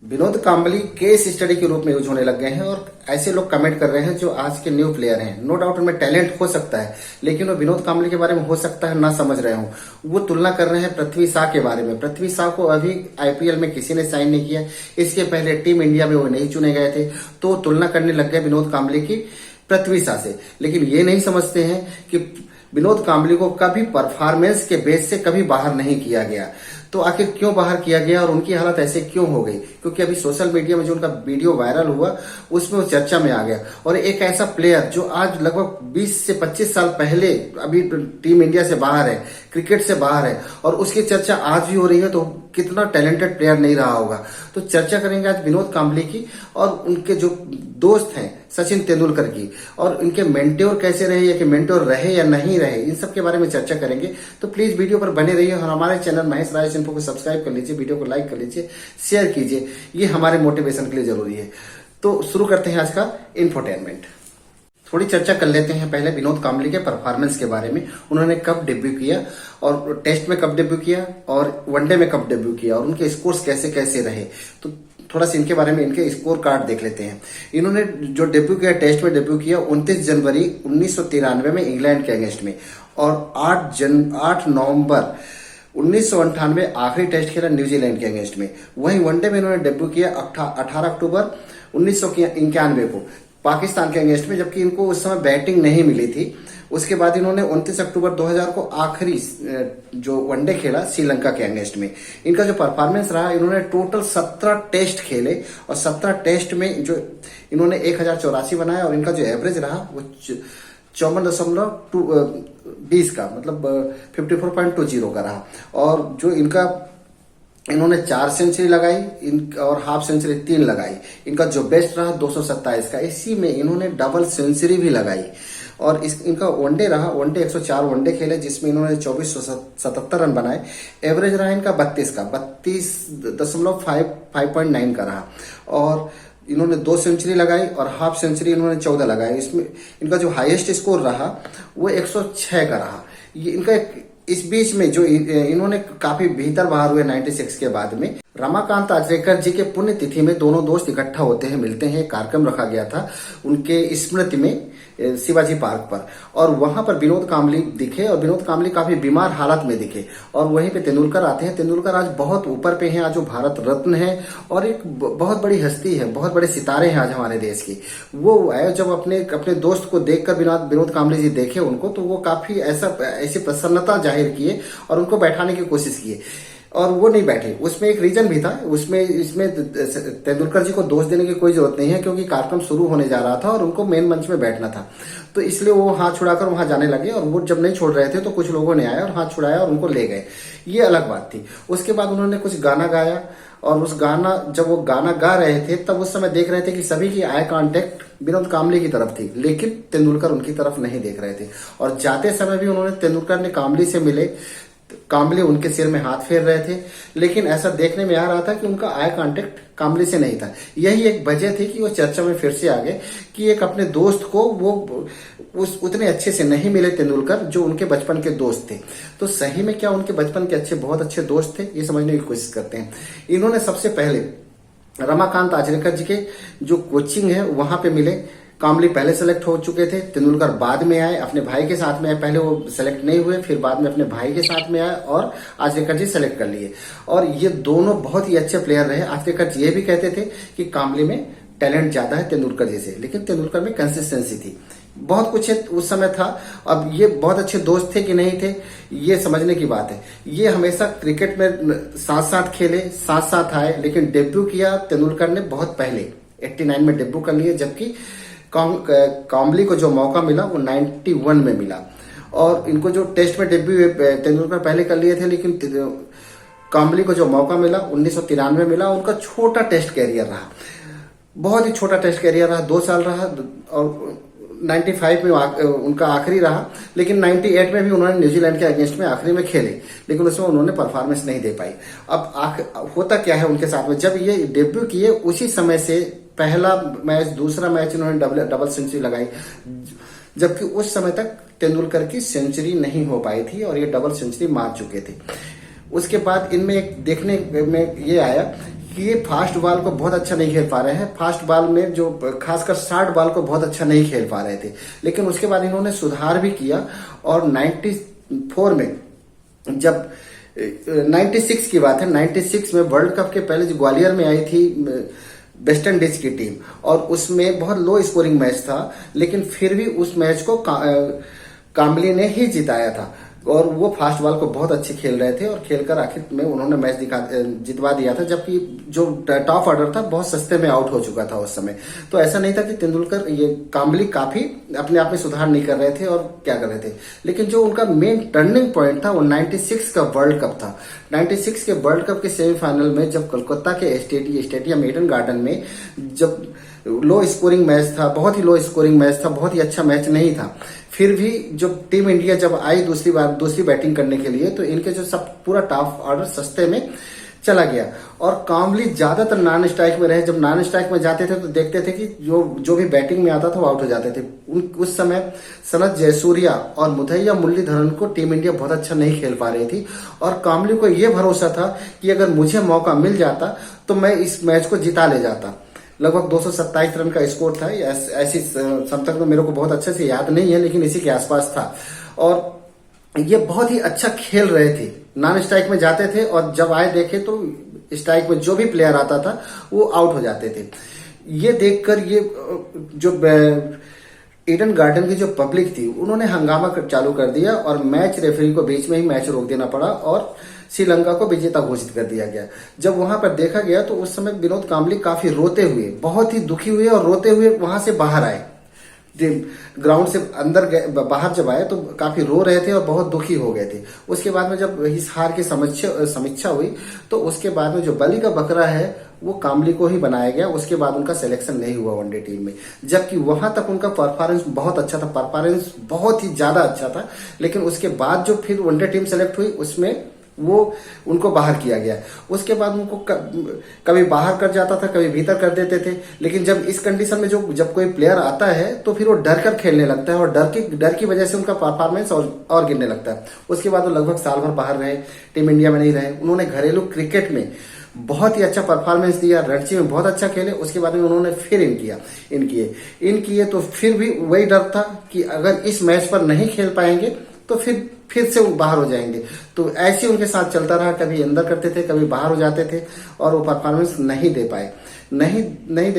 Vinod Kambli case study के रूप में यूज होने लग गए हैं और ऐसे लोग कमेंट कर रहे हैं जो आज के न्यू प्लेयर हैं। नो डाउट उनमें टैलेंट हो सकता है, लेकिन वो विनोद कांबली के बारे में हो सकता है ना समझ रहे हो। वो तुलना कर रहे हैं पृथ्वी शॉ के बारे में। पृथ्वी शॉ को अभी आईपीएल में किसी ने साइन नहीं किया, इसके पहले टीम इंडिया में वो नहीं चुने गए थे, तो तुलना करने लग गए विनोद कांबली की पृथ्वी शॉ से। लेकिन ये नहीं समझते हैं कि विनोद कांबली को कभी परफॉर्मेंस के बेस से कभी बाहर नहीं किया गया। तो आखिर क्यों बाहर किया गया और उनकी हालत ऐसे क्यों हो गई? क्योंकि अभी सोशल मीडिया में जो उनका वीडियो वायरल हुआ उसमें वो चर्चा में आ गया। और एक ऐसा प्लेयर जो आज लगभग 20 से 25 साल पहले अभी टीम इंडिया से बाहर है, क्रिकेट से बाहर है, और उसकी चर्चा आज भी हो रही है, तो कितना टैलेंटेड प्लेयर नहीं रहा होगा। तो चर्चा करेंगे आज विनोद कांबली की और उनके जो दोस्त हैं सचिन तेंदुलकर की, और इनके मेंटोर कैसे रहे या कि मेंटोर रहे या नहीं रहे, इन सब के बारे में चर्चा करेंगे। तो प्लीज वीडियो पर बने रहिए और हमारे चैनल महेश राज इन्फो को सब्सक्राइब कर लीजिए, वीडियो को लाइक कर लीजिए, शेयर कीजिए, ये हमारे मोटिवेशन के लिए जरूरी है। तो शुरू करते हैं आज का इंफोटेनमेंट। थोड़ी चर्चा कर लेते हैं पहले विनोद कांबली के परफॉर्मेंस के बारे में। उन्होंने कब डेब्यू किया और टेस्ट में कब डेब्यू किया और वनडे में कब डेब्यू किया और उनके स्कोर्स कैसे कैसे रहे। तो थोड़ा सा इनके बारे में, इनके स्कोर कार्ड देख लेते हैं। इन्होंने जो डेब्यू किया, टेस्ट में डेब्यू किया 29 जनवरी 1993 में इंग्लैंड के अगेंस्ट में, और 8 नवंबर 1998 आखिरी टेस्ट खेला न्यूजीलैंड के अगेंस्ट में। वहीं वनडे में इन्होंने डेब्यू किया 18 अक्टूबर 1991 को पाकिस्तान के अगेंस्ट में, जबकि इनको उस समय बैटिंग नहीं मिली थी। उसके बाद इन्होंने 29 अक्टूबर 2000 को आखिरी जो वनडे खेला श्रीलंका के अगेंस्ट में। इनका जो परफॉर्मेंस रहा, इन्होंने टोटल 17 टेस्ट खेले और 17 टेस्ट में जो इन्होंने 1084 बनाया और इनका जो एवरेज रहा वो 54.20 का, मतलब 54.20 का रहा। और जो इन्होंने 4 सेंचुरी लगाई और हाफ सेंचुरी 3 लगाई। इनका जो बेस्ट रहा 227 का, इसी में इन्होंने डबल सेंचुरी भी लगाई। और इनका वनडे रहा, वनडे 104 वनडे खेले जिसमें इन्होंने 2477 रन बनाए। एवरेज रहा इनका 32 का, 32.5.9 का रहा। और इन्होंने 2 सेंचुरी लगाई और हाफ सेंचुरी इन्होंने 14 लगाई। इसमें इनका जो हाईएस्ट स्कोर रहा वो 106 का रहा। ये इनका इस बीच में जो इन्होंने काफी भीतर बाहर हुए 96 के बाद में, रमाकांत आचरेकर जी के पुण्यतिथि में दोनों दोस्त इकट्ठा होते हैं, मिलते हैं। कार्यक्रम रखा गया था उनके स्मृति में शिवाजी पार्क पर, और वहां पर विनोद कांबली दिखे और विनोद कांबली काफी बीमार हालत में दिखे। और वहीं पे तेंदुलकर आते हैं। तेंदुलकर आज बहुत ऊपर पे हैं, आज वो भारत रत्न है और एक बहुत बड़ी हस्ती है, बहुत बड़े सितारे हैं आज हमारे देश की। वो आए जब अपने दोस्त को देखकर विनोद कांबली जी देखे उनको, तो वो काफी ऐसी प्रसन्नता जाहिर किए और उनको बैठाने की कोशिश किए, और वो नहीं बैठे। उसमें एक रीजन भी था, इसमें तेंदुलकर जी को दोष देने की कोई जरूरत नहीं है, क्योंकि कार्यक्रम शुरू होने जा रहा था और उनको मेन मंच में बैठना था। तो इसलिए वो हाथ छुड़ाकर वहां जाने लगे, और वो जब नहीं छोड़ रहे थे तो कुछ लोगों ने आया और हाथ छुड़ाया और उनको ले गए। ये अलग बात थी। उसके बाद उन्होंने कुछ गाना गाया, और जब वो गाना गा रहे थे तब उस समय देख रहे थे कि सभी की आई कांटेक्ट विनोद कांबली की तरफ थी, लेकिन तेंदुलकर उनकी तरफ नहीं देख रहे थे। और जाते समय भी तेंदुलकर ने कांबली से मिले, कांबली उनके सिर में हाथ फेर रहे थे, लेकिन ऐसा देखने में आ रहा था कि उनका आई कांटेक्ट कांबली से नहीं था। यही एक वजह थी कि वो चर्चा में फिर से आ गए कि एक अपने दोस्त को वो उतने अच्छे से नहीं मिले तेंदुलकर जो उनके बचपन के दोस्त थे। तो सही में क्या उनके बचपन के बहुत अच्छे दोस्त थे, ये समझने की कोशिश करते हैं। इन्होंने सबसे पहले रमाकांत आचरेकर जी के जो कोचिंग है वहां पे मिले। कांबली पहले सेलेक्ट हो चुके थे, तेंदुलकर बाद में आए, अपने भाई के साथ में आए। पहले वो सेलेक्ट नहीं हुए, फिर बाद में अपने भाई के साथ में आए और आचरेकर जी सेलेक्ट कर लिए। और ये दोनों बहुत ही अच्छे प्लेयर रहे। आचरेकर जी ये भी कहते थे कि कांबली में टैलेंट ज्यादा है तेंदुलकर जी से, लेकिन तेंदुलकर में कंसिस्टेंसी थी। बहुत कुछ उस समय था। अब ये बहुत अच्छे दोस्त थे कि नहीं थे, ये समझने की बात है। ये हमेशा क्रिकेट में साथ साथ खेले, साथ साथ आए, लेकिन डेब्यू किया तेंदुलकर ने बहुत पहले 89 में डेब्यू कर लिए, जबकि कांबली को जो मौका मिला वो 91 में मिला। और इनको जो टेस्ट में डेब्यू तेंदुलकर पहले कर लिए थे, लेकिन कांबली को जो मौका मिला 1993 में मिला। उनका छोटा टेस्ट कैरियर रहा, बहुत ही छोटा टेस्ट कैरियर रहा, 2 साल रहा, और 95 में उनका आखिरी रहा। लेकिन 98 में भी उन्होंने न्यूजीलैंड के अगेंस्ट में आखिरी में खेले, लेकिन उसमें उन्होंने परफॉर्मेंस नहीं दे पाई। अब होता क्या है उनके साथ में, जब ये डेब्यू किए उसी समय से पहला मैच, दूसरा मैच इन्होंने डबल सेंचुरी लगाई, जबकि उस समय तक तेंदुलकर की सेंचुरी नहीं हो पाई थी और ये डबल सेंचुरी मार चुके थे। उसके बाद इनमें एक देखने में ये आया कि ये फास्ट बॉल को बहुत अच्छा नहीं खेल पा रहे हैं। फास्ट बॉल में जो खासकर शॉर्ट बॉल को बहुत अच्छा नहीं खेल पा रहे थे, लेकिन उसके बाद इन्होंने सुधार भी किया और 94 में जब 96 की बात है, 96 में वर्ल्ड कप के पहले जो ग्वालियर में आई थी वेस्ट इंडीज की टीम, और उसमें बहुत लो स्कोरिंग मैच था, लेकिन फिर भी उस मैच को काम्बली ने ही जिताया था और वो फास्ट बॉल को बहुत अच्छे खेल रहे थे और खेलकर आखिर में उन्होंने मैच जितवा दिया था, जबकि जो टॉप ऑर्डर था बहुत सस्ते में आउट हो चुका था उस समय। तो ऐसा नहीं था कि तेंदुलकर ये काम्बली काफी अपने आप में सुधार नहीं कर रहे थे और क्या कर रहे थे, लेकिन जो उनका मेन टर्निंग पॉइंट था वो 96 का वर्ल्ड कप था। 96 के वर्ल्ड कप के सेमीफाइनल में जब कोलकाता के स्टेडियम ईडन गार्डन में जब लो स्कोरिंग मैच था, बहुत ही लो स्कोरिंग मैच था, बहुत ही अच्छा मैच नहीं था, फिर भी जो टीम इंडिया जब आई दूसरी बैटिंग करने के लिए, तो इनके जो सब पूरा टॉप ऑर्डर सस्ते में चला गया और काम्बली ज्यादातर नॉन स्ट्राइक में रहे। जब नॉन स्ट्राइक में जाते थे तो देखते थे कि जो भी बैटिंग में आता था वो आउट हो जाते थे। उस समय सनत जयसूर्या और मुथैया मुरलीधरन को टीम इंडिया बहुत अच्छा नहीं खेल पा रही थी और काम्बली को यह भरोसा था कि अगर मुझे मौका मिल जाता तो मैं इस मैच को जिता ले जाता। लगभग 227 रन का स्कोर था, ऐसी सब तक तो मेरे को बहुत अच्छे से याद नहीं है, लेकिन इसी के आसपास था और ये बहुत ही अच्छा खेल रहे थे। नॉन स्ट्राइक में जाते थे और जब आए देखे तो स्ट्राइक में जो भी प्लेयर आता था वो आउट हो जाते थे। ये देखकर ये जो ईडन गार्डन की जो पब्लिक थी उन्होंने हंगामा चालू कर दिया और मैच रेफरी को बीच में ही मैच रोक देना पड़ा और श्रीलंका को विजेता घोषित कर दिया गया। जब वहां पर देखा गया तो उस समय विनोद काम्बली काफी रोते हुए, बहुत ही दुखी हुए और रोते हुए वहां से बाहर आए। ग्राउंड से अंदर बाहर जब आए तो काफी रो रहे थे और बहुत दुखी हो गए थे। उसके बाद में जब इस हार की समीक्षा हुई तो उसके बाद में जो बलि का बकरा है वो काम्बली को ही बनाया गया। उसके बाद उनका सिलेक्शन नहीं हुआ वनडे टीम में, जबकि वहां तक उनका परफॉर्मेंस बहुत अच्छा था, परफॉर्मेंस बहुत ही ज्यादा अच्छा था, लेकिन उसके बाद जो फिर वनडे टीम सेलेक्ट हुई उसमें वो उनको बाहर किया गया। उसके बाद उनको कभी बाहर कर जाता था, कभी भीतर कर देते थे, लेकिन जब इस कंडीशन में जब कोई प्लेयर आता है तो फिर वो डर कर खेलने लगता है और डर की वजह से उनका परफॉर्मेंस और गिरने लगता है। उसके बाद वो लगभग साल भर बाहर रहे, टीम इंडिया में नहीं रहे। उन्होंने घरेलू क्रिकेट में बहुत ही अच्छा परफॉर्मेंस दिया, रणजी में बहुत अच्छा खेले। उसके बाद में उन्होंने फिर इन किए तो फिर भी वही डर था कि अगर इस मैच पर नहीं खेल पाएंगे तो फिर से वो बाहर हो जाएंगे। तो ऐसे उनके साथ चलता रहा, कभी अंदर करते थे, कभी बाहर हो जाते थे और वो परफॉर्मेंस नहीं दे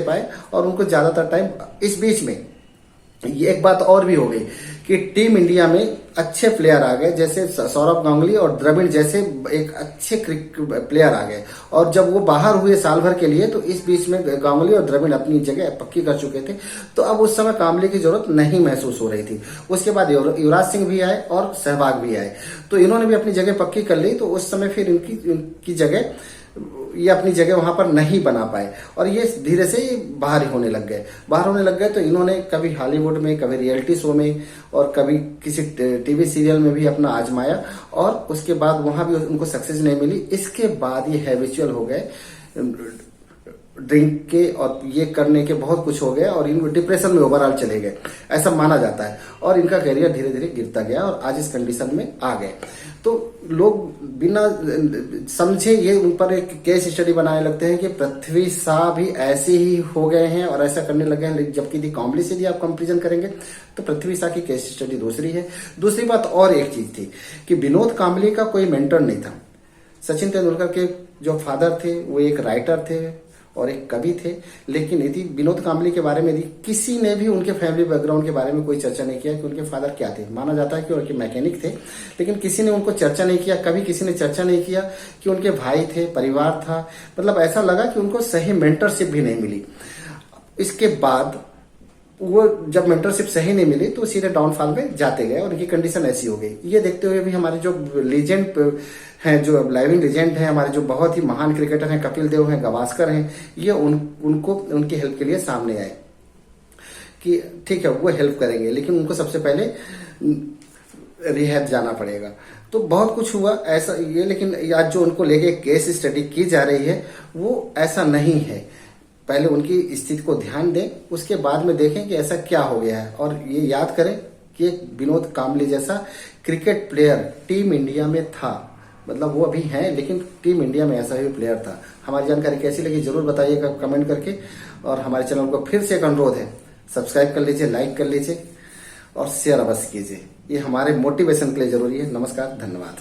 पाए और उनको ज्यादातर टाइम इस बीच में ये एक बात और भी हो गई कि टीम इंडिया में अच्छे प्लेयर आ गए, जैसे सौरव गांगुली और द्रविड़ जैसे एक अच्छे प्लेयर आ गए। और जब वो बाहर हुए साल भर के लिए तो इस बीच में गांगुली और द्रविड़ अपनी जगह पक्की कर चुके थे, तो अब उस समय काम्बली की जरूरत नहीं महसूस हो रही थी। उसके बाद युवराज सिंह भी आए और सहवाग भी आए, तो इन्होंने भी अपनी जगह पक्की कर ली। तो उस समय फिर इनकी जगह ये अपनी जगह वहां पर नहीं बना पाए और ये धीरे से बाहर होने लग गए। तो इन्होंने कभी हॉलीवुड में, कभी रियलिटी शो में और कभी किसी टीवी सीरियल में भी अपना आजमाया और उसके बाद वहां भी उनको सक्सेस नहीं मिली। इसके बाद ये हैबिचुअल हो गए ड्रिंक के और ये करने के, बहुत कुछ हो गया और इन डिप्रेशन में ओवरऑल चले गए, ऐसा माना जाता है। और इनका करियर धीरे धीरे गिरता गया और आज इस कंडीशन में आ गए। तो लोग बिना समझे ये उन पर एक केस स्टडी बनाने लगते हैं कि पृथ्वी शाह भी ऐसे ही हो गए हैं और ऐसा करने लगे हैं, जबकि यदि काम्बली से यदि आप कंपेरिजन करेंगे तो पृथ्वी शाह की केस स्टडी दूसरी है। दूसरी बात और एक चीज थी कि विनोद काम्बली का कोई मेंटर नहीं था। सचिन तेंदुलकर के जो फादर थे वो एक राइटर थे और एक कवि थे, लेकिन यदि विनोद काम्बली के बारे में यदि किसी ने भी उनके फैमिली बैकग्राउंड के बारे में कोई चर्चा नहीं किया कि उनके फादर क्या थे। माना जाता है कि उनके मैकेनिक थे, लेकिन किसी ने उनको चर्चा नहीं किया, कभी किसी ने चर्चा नहीं किया कि उनके भाई थे, परिवार था। मतलब ऐसा लगा कि उनको सही मेंटरशिप भी नहीं मिली। इसके बाद वो जब मेंटरशिप सही नहीं मिली तो सीधे डाउनफॉल में जाते गए और उनकी कंडीशन ऐसी हो गई। ये देखते हुए भी हमारे जो लीजेंड हैं, जो लाइविंग लीजेंड हैं, हमारे जो बहुत ही महान क्रिकेटर हैं, कपिल देव हैं, गावस्कर हैं, ये उनको उनकी हेल्प के लिए सामने आए कि ठीक है वो हेल्प करेंगे, लेकिन उनको सबसे पहले रिहैब जाना पड़ेगा। तो बहुत कुछ हुआ ऐसा ये, लेकिन आज जो उनको लेके केस स्टडी की जा रही है वो ऐसा नहीं है। पहले उनकी स्थिति को ध्यान दें, उसके बाद में देखें कि ऐसा क्या हो गया है और ये याद करें कि विनोद काम्बली जैसा क्रिकेट प्लेयर टीम इंडिया में था, मतलब वो अभी हैं, लेकिन टीम इंडिया में ऐसा ही प्लेयर था। हमारी जानकारी कैसी लगी जरूर बताइएगा कमेंट करके, और हमारे चैनल को फिर से एक अनुरोध है, सब्सक्राइब कर लीजिए, लाइक कर लीजिए और शेयर अवश्य कीजिए। ये हमारे मोटिवेशन के लिए जरूरी है। नमस्कार, धन्यवाद।